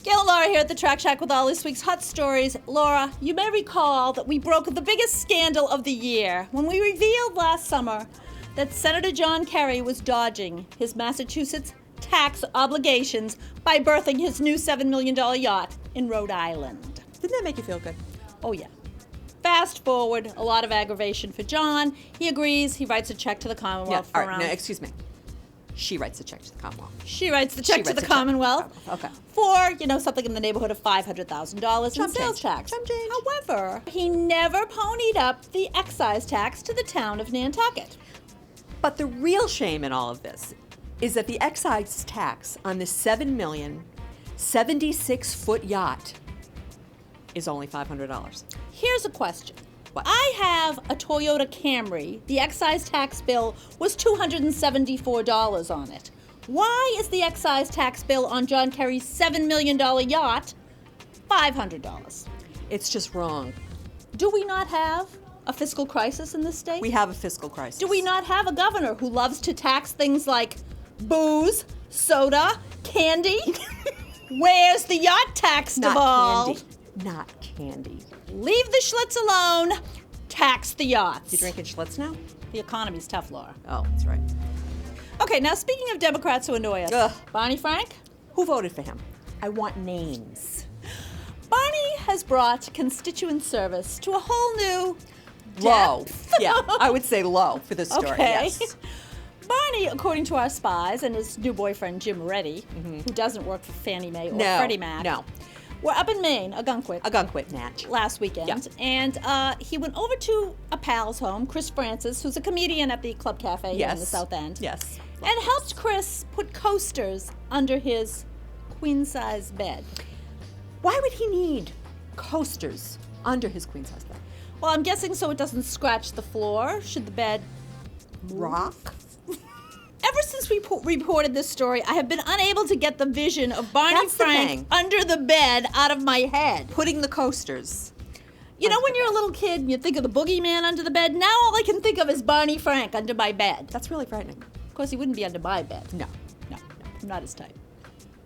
Gayle and Laura here at the Track Shack with all this week's hot stories. Laura, you may recall that we broke the biggest scandal of the year when we revealed last summer that Senator John Kerry was dodging his Massachusetts tax obligations by birthing his new $7 million yacht in Rhode Island. Didn't that make you feel good? Oh, yeah. Fast forward, a lot of aggravation for John. He agrees. He writes a check to the Commonwealth for all right, around... no, excuse me. She writes the check to the Commonwealth. She writes the check to the Commonwealth Okay. for, something in the neighborhood of $500,000 in sales tax. Chump change. However, he never ponied up the excise tax to the town of Nantucket. But the real shame in all of this is that the excise tax on this 7 million 76-foot yacht is only $500. Here's a question. What? I have a Toyota Camry. The excise tax bill was $274 on it. Why is the excise tax bill on John Kerry's $7 million yacht $500? It's just wrong. Do we not have a fiscal crisis in this state? We have a fiscal crisis. Do we not have a governor who loves to tax things like booze, soda, candy? Where's the yacht tax devolved? Not candy. Leave the Schlitz alone. Tax the yachts. You drinking Schlitz now? The economy's tough, Laura. Oh, that's right. Okay, now speaking of Democrats who annoy us. Ugh. Barney Frank? Who voted for him? I want names. Barney has brought constituent service to a whole new Low. depth. Yeah, I would say low for this story. Okay. Yes. Barney, according to our spies and his new boyfriend Jim Reddy, who doesn't work for Fannie Mae or Freddie Mac. No. We're up in Maine, Algonquin match. last weekend, Yeah. and he went over to a pal's home, Chris Francis, who's a comedian at the Club Cafe here in the South End. Yes. And helped Chris put coasters under his queen-size bed. Why would he need coasters under his queen size bed? Well, I'm guessing so it doesn't scratch the floor. Should the bed Rock? Ever since we reported this story, I have been unable to get the vision of Barney That's the Frank thing. under the bed out of my head. Putting the coasters. You know when you're a little kid and you think of the boogeyman under the bed? Now all I can think of is Barney Frank under my bed. That's really frightening. Of course, he wouldn't be under my bed. No. No, not his type.